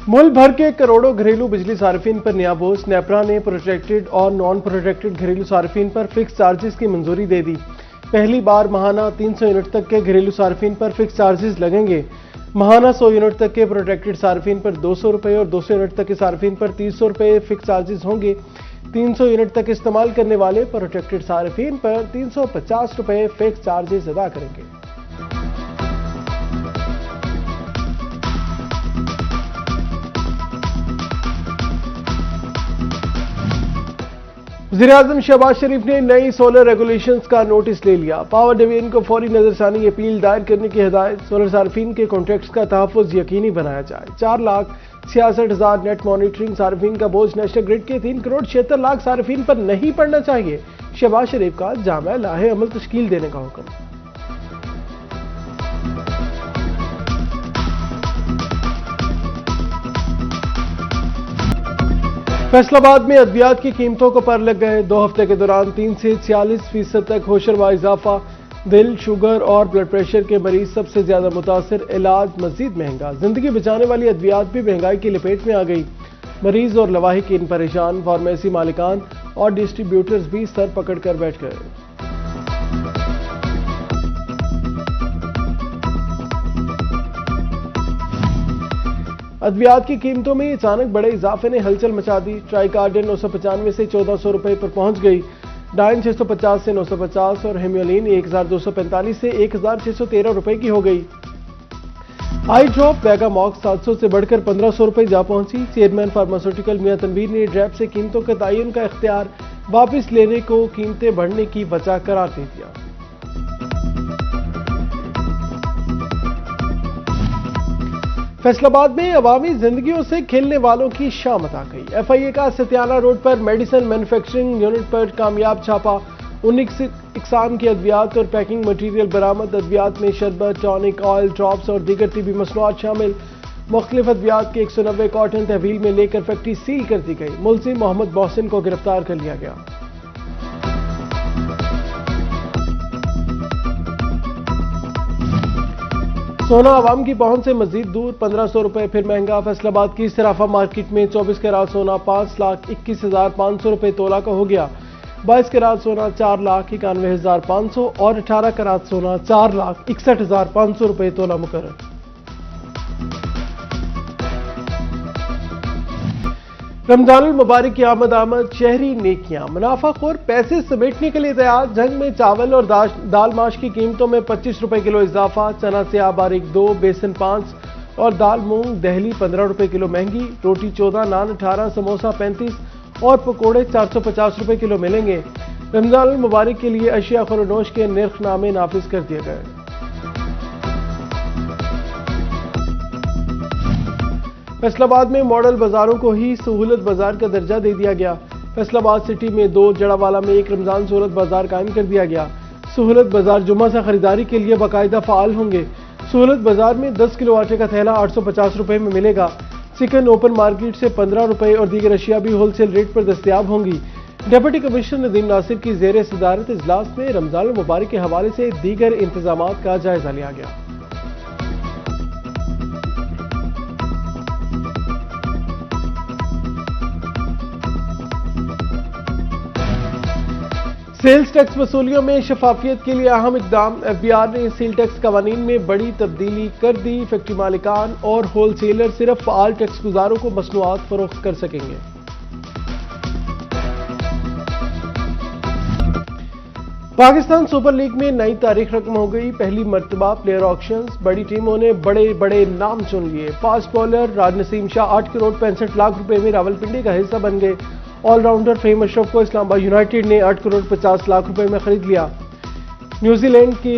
मुल्क भर के करोड़ों घरेलू बिजली सार्फिन पर नया बोझ। नेपरा ने प्रोटेक्टेड और नॉन प्रोटेक्टेड घरेलू सार्फिन पर फिक्स चार्जेस की मंजूरी दे दी। पहली बार माहाना 300 यूनिट तक के घरेलू सार्फिन पर फिक्स चार्जेस लगेंगे। माहाना 100 यूनिट तक के प्रोटेक्टेड सार्फिन पर 200 रुपये और 200 यूनिट तक के सार्फिन पर 300 रुपये फिक्स चार्जेस होंगे। 300 यूनिट तक इस्तेमाल करने वाले प्रोटेक्टेड सार्फिन पर 350 रुपये फिक्स चार्जेस अदा करेंगे। वज़ीर-ए-आज़म शहबाज शरीफ ने नई सोलर रेगुलेशंस का नोटिस ले लिया। पावर डिवीजन को फौरी नजरसानी अपील दायर करने की हिदायत। सोलर सार्फिन के कॉन्ट्रैक्ट्स का तहफ़्फ़ुज़ यकीनी बनाया जाए। 4,66,000 नेट मॉनिटरिंग सार्फिन का बोझ नेशनल ग्रिड के 3,76,00,000 सार्फिन पर नहीं पड़ना चाहिए। शहबाज शरीफ का जामा लाहे अमल तश्कील देने का हुक्म। फैसलाबाद में अद्वियात की कीमतों को पर लग गए। 2 हफ्ते के दौरान 3 से 46% तक होशरवा इजाफा। दिल, शुगर और ब्लड प्रेशर के मरीज सबसे ज्यादा मुतासर। इलाज मजीद महंगा। जिंदगी बचाने वाली अद्वियात भी महंगाई की लपेट में आ गई। मरीज और लवाहिकीन परेशान। फार्मेसी मालिकान और डिस्ट्रीब्यूटर्स भी सर पकड़ कर बैठ गए। अद्वियात की कीमतों में अचानक बड़े इजाफे ने हलचल मचा दी। ट्राइकार्डिन 995 से 1400 रुपए पर पहुंच गई। डाइन 650 से 950 और हेम्योलिन 1245 से 1613 रुपए की हो गई। आई ड्रॉप वेगामॉक्स 700 से बढ़कर 1500 रुपए जा पहुंची। चेयरमैन फार्मास्यूटिकल मियां तनवीर ने ड्रैप से कीमतों के तयन का इख्तियार वापस लेने को कीमतें बढ़ने की वजह करार दे दिया। फैसलाबाद में अवामी जिंदगियों से खेलने वालों की शामत आ गई। FIA का सत्याना रोड पर मेडिसिन मैन्युफैक्चरिंग यूनिट पर कामयाब छापा। 19 इकसाम की अद्वियात और पैकिंग मटीरियल बरामद। अद्वियात में शरबत, टॉनिक, ऑयल, ड्रॉप्स और दीगर तिबी मसनूआत शामिल। मुख्तलिफ अद्वियात के 190 कॉटन तहवील में लेकर फैक्ट्री सील कर दी गई। मुलजिम मोहम्मद मोहसिन को गिरफ्तार कर लिया गया। सोना आवाम की पहुंच से मजीद दूर। 1500 रुपए फिर महंगा। फैसलाबाद की सराफा मार्केट में 24 कैरात सोना 5,21,500 रुपए तोला का हो गया। 22 कैरात सोना 4,91,500 और 18 कैरात सोना 4,61,500 रुपए तोला मुकर्रर। रमजानुल मुबारक की आमद शहरी नेकियां। मुनाफाखोर पैसे समेटने के लिए तैयार। जंग में चावल और दाल माश की कीमतों में 25 रुपए किलो इजाफा। चना सेब बारीक 2, बेसन 5 और दाल मूंग दहली 15 रुपए किलो महंगी। रोटी 14, नान 18, समोसा 35 और पकौड़े 450 रुपए किलो मिलेंगे। रमजानुल मुबारक के लिए अशिया खुरनोश के निर्खनामे नाफिज कर दिए गए। फैसलाबाद में मॉडल बाजारों को ही सहूलत बाजार का दर्जा दे दिया गया। फैसलाबाद सिटी में 2, जड़ावाला में 1 रमजान सहूलत बाजार कायम कर दिया गया। सहूलत बाजार जुम्मा से खरीदारी के लिए बाकायदा फाल होंगे। सहूलत बाजार में 10 किलो आटे का थैला 850 रुपए में मिलेगा। चिकन ओपन मार्केट से 15 रुपए और दीगर अशिया भी होलसेल रेट पर दस्तयाब होंगी। डिप्टी कमिश्नर नदीम नासिर की जेर सदारत इजलास में रमजान मुबारक के हवाले से दीगर इंतजामात का जायजा लिया गया। सेल्स टैक्स वसूलियों में शफाफियत के लिए अहम इकदाम। FBI ने सेल टैक्स कवानीन में बड़ी तब्दीली कर दी। फैक्ट्री मालिकान और होलसेलर सिर्फ फाल टैक्स गुजारों को मसनूआत फरोख्त कर सकेंगे। पाकिस्तान सुपर लीग में नई तारीख रकम हो गई। पहली मरतबा प्लेयर ऑक्शंस। बड़ी टीमों ने बड़े बड़े नाम चुन लिए। फास्ट बॉलर राज नसीम शाह 8 करोड़ 65 लाख रुपए में रावलपिंडी का हिस्सा बन गए। ऑलराउंडर फेम अशरफ को इस्लामाबाद यूनाइटेड ने 8 करोड़ 50 लाख रुपए में खरीद लिया। न्यूजीलैंड के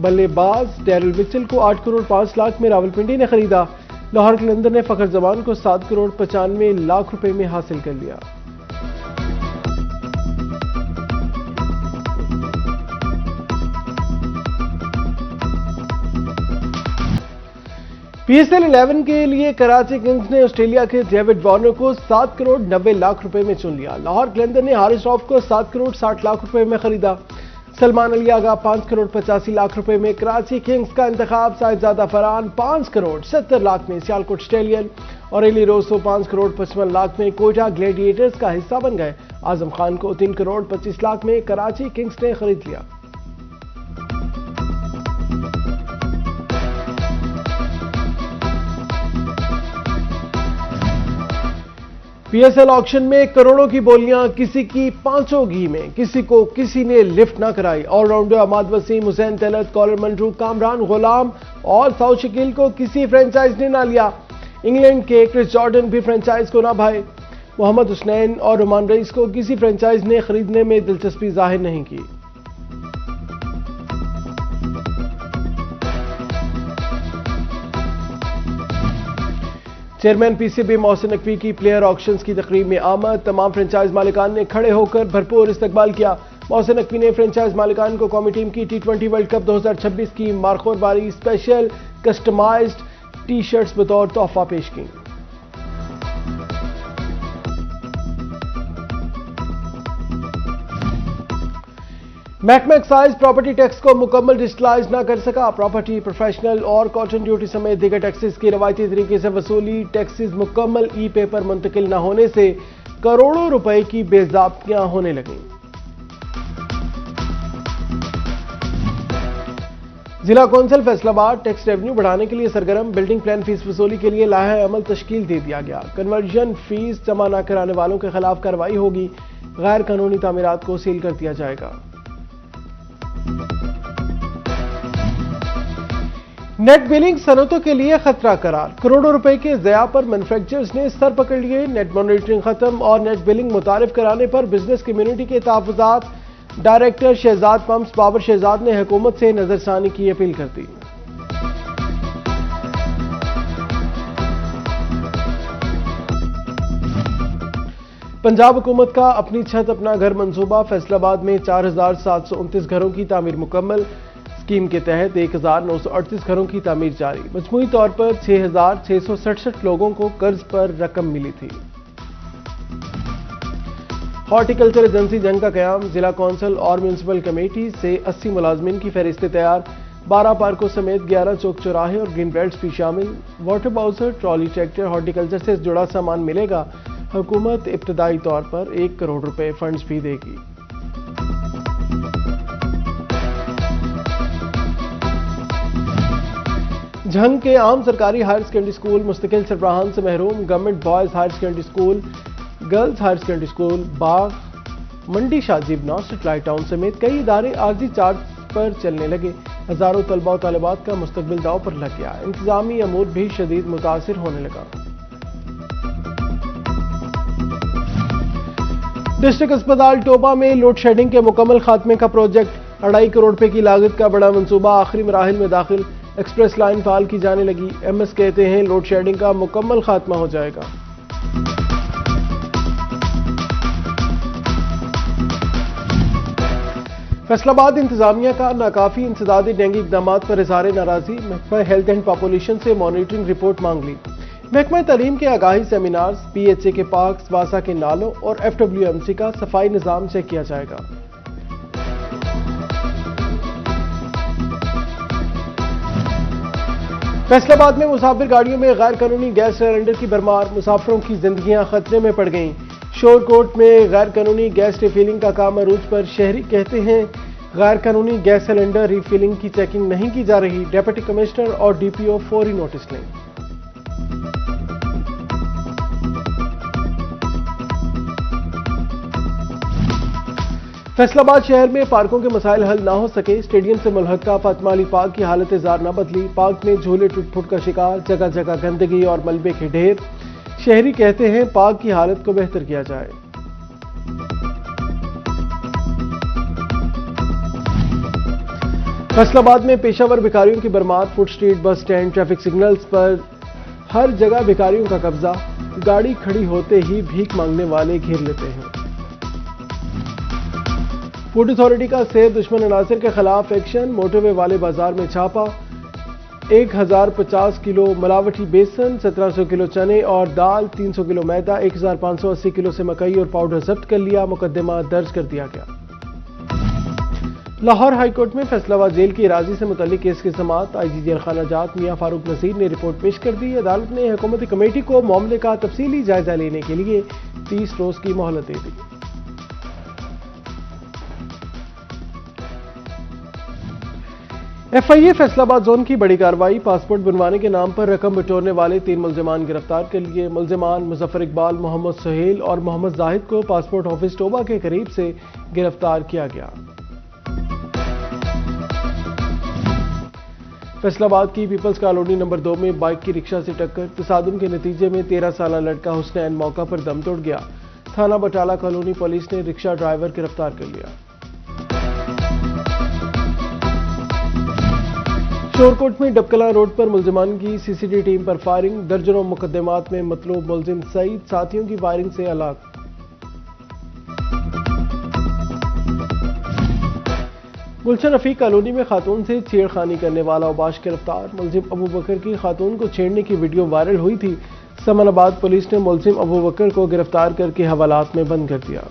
बल्लेबाज डैरिल मिचेल को 8 करोड़ 5 लाख में रावलपिंडी ने खरीदा। लाहौर कलंदर ने फखर जमान को 7 करोड़ 95 लाख रुपए में हासिल कर लिया। PSL 11 के लिए कराची किंग्स ने ऑस्ट्रेलिया के डेविड वार्नर को 7 करोड़ 90 लाख रुपए में चुन लिया। लाहौर कलंदर ने हारिस रऊफ को 7 करोड़ 60 लाख रुपए में खरीदा। सलमान अली आगा 5 करोड़ 85 लाख रुपए में कराची किंग्स का इंतखाब, साहिबजादा फरहान 5 करोड़ 70 लाख में सियालकोट स्टेलियन और एली रोसो 5 करोड़ 55 लाख में कोयटा ग्लैडिएटर्स का हिस्सा बन गए। आजम खान को 3 करोड़ 25 लाख में कराची किंग्स ने खरीद लिया। पीएसएल ऑक्शन में करोड़ों की बोलियां, किसी की पांचों घी में, किसी को किसी ने लिफ्ट ना कराई। ऑलराउंडर अहमद वसीम, हुसैन तलत, कॉलर मंजू, कामरान गुलाम और साउथ शकील को किसी फ्रेंचाइज ने ना लिया। इंग्लैंड के क्रिस जॉर्डन भी फ्रेंचाइज को ना भाए। मोहम्मद हुसनैन और रुमान रईस को किसी फ्रेंचाइज ने खरीदने में दिलचस्पी जाहिर नहीं की। चेयरमैन पीसीबी मोहसिन नकवी की प्लेयर ऑक्शंस की तकरीब में आमद। तमाम फ्रेंचाइज मालिकान ने खड़े होकर भरपूर इस्तकबाल किया। मोहसिन नकवी ने फ्रेंचाइज मालिकान को कौमी टीम की T20 वर्ल्ड कप 2026 की मारखोर बारी स्पेशल कस्टमाइज्ड टी शर्ट्स बतौर तोहफा पेश की। महकमा एक्साइज प्रॉपर्टी टैक्स को मुकम्मल डिजिटलाइज न कर सका। प्रॉपर्टी, प्रोफेशनल और कॉटन ड्यूटी समेत दीगर टैक्सेस की रवायती तरीके से वसूली, टैक्सेस मुकम्मल ई पेपर मुंतकिल न होने से करोड़ों रुपए की बेज़ाब्तियां होने लगीं। जिला कौंसिल फैसलाबाद टैक्स रेवेन्यू बढ़ाने के लिए सरगर्म। बिल्डिंग प्लान फीस वसूली के लिए लाहे अमल तश्कील दे दिया गया। कन्वर्जन फीस जमा न कराने वालों के खिलाफ कार्रवाई होगी। गैर कानूनी तामीरात को सील कर दिया जाएगा। नेट बिलिंग सनतों के लिए खतरा करार। करोड़ों रुपए के ज़या पर मैन्युफैक्चरर्स ने सर पकड़ लिए। नेट मॉनिटरिंग खत्म और नेट बिलिंग मुतारिफ कराने पर बिजनेस कम्युनिटी के तहफ़्फ़ुज़ात। डायरेक्टर शहजाद पंप्स बाबर शहजाद ने हुकूमत से नजरसानी की अपील कर दी। पंजाब हुकूमत का अपनी छत अपना घर मंसूबा। फैसलाबाद में 4729 घरों की तामीर मुकम्मल। स्कीम के तहत 1938 घरों की तामीर जारी। मजमूई तौर पर 6667 लोगों को कर्ज पर रकम मिली थी। हॉर्टिकल्चर एजेंसी जंग का कयाम। जिला कौंसिल और म्यूनसिपल कमेटी से 80 मुलाजमीन की फहरिस्तें तैयार। 12 पार्कों समेत 11 चौक चौराहे और ग्रीन बेल्ट्स भी शामिल। Water bouncer, trolley, tractor, horticulture से जुड़ा सामान मिलेगा। हुकूमत इब्तदाई तौर पर 1 करोड़ रुपए फंड्स भी देगी। झंग के आम सरकारी हायर सेकेंडरी स्कूल मुस्तकिल सरबराहान से महरूम। Government boys higher secondary school, girls higher secondary school, बाग, मंडी शाजीब, सेटेलाइट टाउन समेत कई इदारे आर्जी चार्ज पर चलने लगे। हजारों तलबा और तालिबात का मुस्तकबिल दाव पर लग गया। इंतजामी अमूर भी शदीद मुतासिर होने लगा। डिस्ट्रिक्ट अस्पताल टोबा में लोड शेडिंग के मुकम्मल खात्मे का प्रोजेक्ट। 2.5 करोड़ रुपए की लागत का बड़ा मंसूबा आखिरी मराहिल में दाखिल। एक्सप्रेस लाइन फाल की जाने लगी। एमएस कहते हैं लोड शेडिंग का मुकम्मल खात्मा हो जाएगा। फैसलाबाद इंतजामिया का नाकाफी इंसदादी डेंगू इकदाम पर इज़हार नाराजगी। महकमा हेल्थ एंड पॉपुलेशन से मॉनिटरिंग रिपोर्ट मांग ली। महकमा तालीम के आगाही सेमिनार्स, पीएचए के पार्क्स, वासा के नालों और एफडब्ल्यूएमसी का सफाई निज़ाम चेक किया जाएगा। फैसलाबाद में मुसाफिर गाड़ियों में गैर कानूनी गैस सिलेंडर की भरमार। मुसाफिरों की जिंदगियां खतरे में पड़ गईं। शोरकोट में गैर कानूनी गैस रिफिलिंग का काम अरूज पर। शहरी कहते हैं गैर कानूनी गैस सिलेंडर रिफिलिंग की चेकिंग नहीं की जा रही। डिप्टी कमिश्नर और डीपीओ फौरी नोटिस लें। फैसलाबाद शहर में पार्कों के मसाइल हल ना हो सके। स्टेडियम से मुल्हका फातिमा अली पार्क की हालत जार न बदली। पार्क में झूले टूट फुट का शिकार, जगह जगह गंदगी और मलबे के ढेर। शहरी कहते हैं पार्क की हालत को बेहतर किया जाए। फैसलाबाद में पेशावर भिखारियों की बरमात। Foot street, bus stand, traffic signals पर हर जगह भिखारियों का कब्जा। गाड़ी खड़ी होते ही भीख मांगने वाले घेर लेते हैं। फूड अथॉरिटी का सेब दुश्मन अनासिर के खिलाफ एक्शन। मोटरवे वाले बाजार में छापा। 1050 किलो मिलावटी बेसन, 1700 किलो चने और दाल, 300 किलो मैदा, 1580 किलो से मकई और पाउडर जब्त कर लिया। मुकदमा दर्ज कर दिया गया। लाहौर हाईकोर्ट में फैसलाबाद जेल की इराजी से मुतल्लिक केस की समाअत आईजी जेल खाना जात मियां फारूक नसीर ने रिपोर्ट पेश कर दी। अदालत ने हुकूमती कमेटी को मामले का तफसीली जायजा लेने के लिए 30 रोज की मोहलत दे दी। FIA फैसलाबाद जोन की बड़ी कार्रवाई, पासपोर्ट बनवाने के नाम पर रकम बटोरने वाले 3 मुलजमान गिरफ्तार कर लिए। मुलजमान मुजफ्फर इकबाल, मोहम्मद सुहेल और मोहम्मद जाहिद को पासपोर्ट ऑफिस टोबा के करीब से गिरफ्तार किया गया। फैसलाबाद की पीपल्स कॉलोनी नंबर 2 में बाइक की रिक्शा से टक्कर, तसादुम के नतीजे में 13 साल लड़का हुसनैन मौका पर दम तोड़ गया। थाना बटाला कॉलोनी पुलिस ने रिक्शा ड्राइवर गिरफ्तार कर लिया। शोरकोट में डबकला रोड पर मुलजमान की CCD टीम पर फायरिंग, दर्जनों मुकदमात में मतलूब मुलजिम सईद साथियों की फायरिंग से हलाक। गुलशन रफीक कॉलोनी में खातून से छेड़खानी करने वाला उबाश गिरफ्तार, मुलजिम अबू बकर की खातून को छेड़ने की वीडियो वायरल हुई थी। समनाबाद पुलिस ने मुलजिम अबू बकर को गिरफ्तार करके हवालात में बंद कर दिया।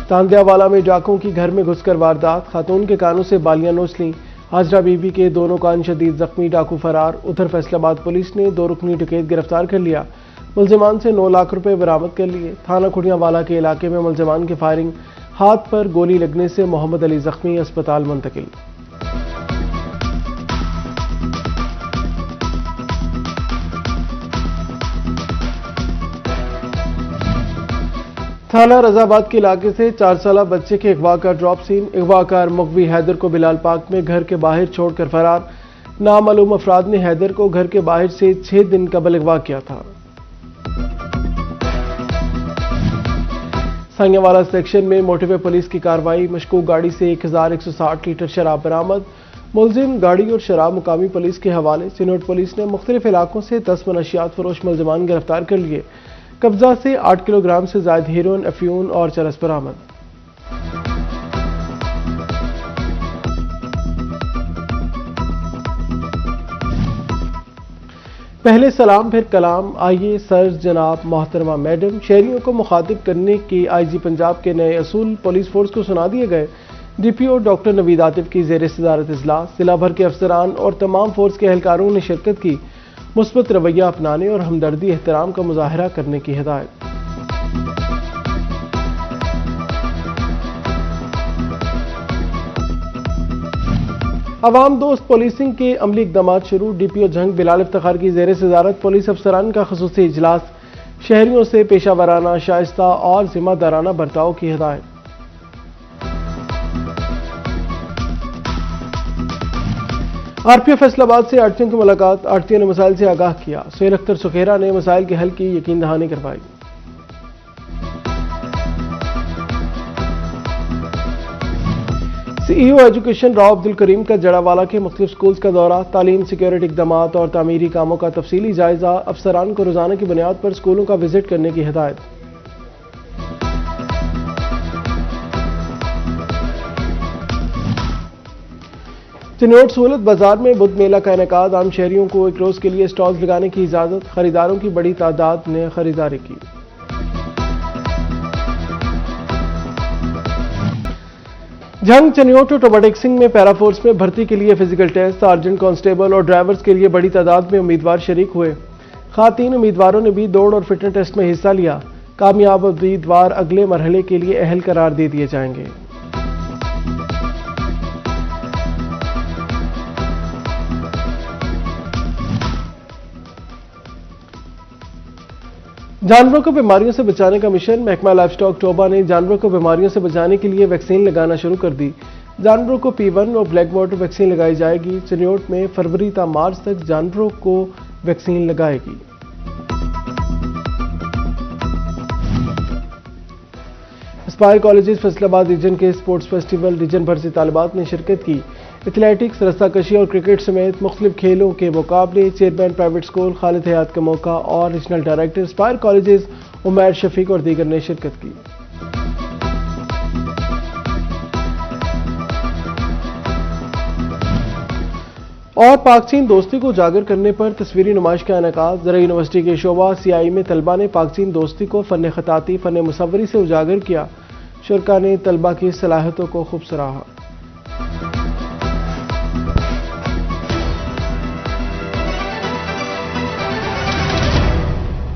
तांदियावाला में डाकुओं की घर में घुसकर वारदात, खातून के कानों से बालियां नोच लीं। हाजरा बीबी के दोनों कान शदीद जख्मी, डाकू फरार। उधर फैसलाबाद पुलिस ने 2 रुकनी डकैत गिरफ्तार कर लिया। मुलजमान से 9 लाख रुपए बरामद कर लिए। थाना खुड़ियावाला के इलाके में मुलजमान की फायरिंग, हाथ पर गोली लगने से मोहम्मद अली जख्मी, अस्पताल मुंतकिल। थाना रजाबाद के इलाके से 4 साल बच्चे के अगवा का ड्रॉप सीन, अगवाकार मुकवी हैदर को बिलाल पार्क में घर के बाहर छोड़कर फरार। नामालूम अफराद ने हैदर को घर के बाहर से 6 दिन कबल अगवा किया था। सांगेवाला सेक्शन में मोटिवे पुलिस की कार्रवाई, मशकूक गाड़ी से 1160 लीटर शराब बरामद। मुलजिम, गाड़ी और शराब मुकामी पुलिस के हवाले। चिनोट पुलिस ने मुख्तलिफ इलाकों से 10 मनशियात फरोश मुलजमान गिरफ्तार कर लिए। कब्जा से 8 किलोग्राम से ज्यादा हेरोइन, अफ्यून और चरस बरामद। पहले सलाम फिर कलाम, आइए सर, जनाब, मोहतरमा, मैडम, शहरियों को मुखातिब करने के IG पंजाब के नए असूल पुलिस फोर्स को सुना दिए गए। DPO डॉक्टर नवीद आतिफ की ज़ेर सदारत इजलास, जिला भर के अफसरान और तमाम फोर्स के एहलकारों ने शिरकत की। मुस्बत रवैया अपनाने और हमदर्दी एहतराम का मुजाहरा करने की हिदायत। अवाम दोस्त पुलिसिंग के अमली इकदाम शुरू, DPO जंग बिलाल इफ्तिखार की ज़ेर सदारत पुलिस अफसरान का खुसूसी इजलास, शहरियों से पेशावराना, शाइस्ता और जिम्मेदाराना बर्ताव की हिदायत। RPO फैसलाबाद से आड़तियों की मुलाकात, आड़तियों ने मसाइल से आगाह किया। सुहेल अख्तर सुखेरा ने मसाइल के हल की यकीन दहानी करवाई। CEO एजुकेशन राव अब्दुल करीम का जड़ावाला के मुख्तलिफ स्कूल्स का दौरा, तालीम, सिक्योरिटी इक़दामात और तामीरी कामों का तफसीली जायजा, अफसरान को रोजाना की बुनियाद पर स्कूलों का विजिट करने की हिदायत। चिनोट सहूलत बाजार में बुध मेला का इनेकाद, आम शहरियों को एक रोज के लिए स्टॉल्स लगाने की इजाजत, खरीदारों की बड़ी तादाद ने खरीदारी की। जंग, चनियोट और टोबाटेक सिंह में पैरा फोर्स में भर्ती के लिए फिजिकल टेस्ट, सार्जेंट, कांस्टेबल और ड्राइवर्स के लिए बड़ी तादाद में उम्मीदवार शरीक हुए। खातीन उम्मीदवारों ने भी दौड़ और फिटनेस टेस्ट में हिस्सा लिया। कामयाब उम्मीदवार अगले मरहले के लिए अहल करार दे दिए जाएंगे। जानवरों को बीमारियों से बचाने का मिशन, महकमा लाइफ स्टॉक टोबा ने जानवरों को बीमारियों से बचाने के लिए वैक्सीन लगाना शुरू कर दी। जानवरों को P1 और ब्लैक वाटर वैक्सीन लगाई जाएगी। चिन्योट में फरवरी ता मार्च तक जानवरों को वैक्सीन लगाएगी। एस्पायर कॉलेजेस फैसलाबाद रीजन के स्पोर्ट्स फेस्टिवल, रीजन भर से तालिबात ने शिरकत की। एथलेटिक्स, रस्साकशी और क्रिकेट समेत मुख्तलिफ खेलों के मुकाबले। Chairman private school Khalid Hayat का मौका और regional director Aspire Colleges Umair Shafiq और दीगर ने शिरकत की। और पाक चीन दोस्ती को उजागर करने पर तस्वीरी नुमाइश का इनेकाद। ज़रा यूनिवर्सिटी के शोबा CI में तलबा ने पाक चीन दोस्ती को फ़न खताती फ़न मुसव्वरी से उजागर किया। शुरका ने तलबा की सलाहियतों को खूब सराहा।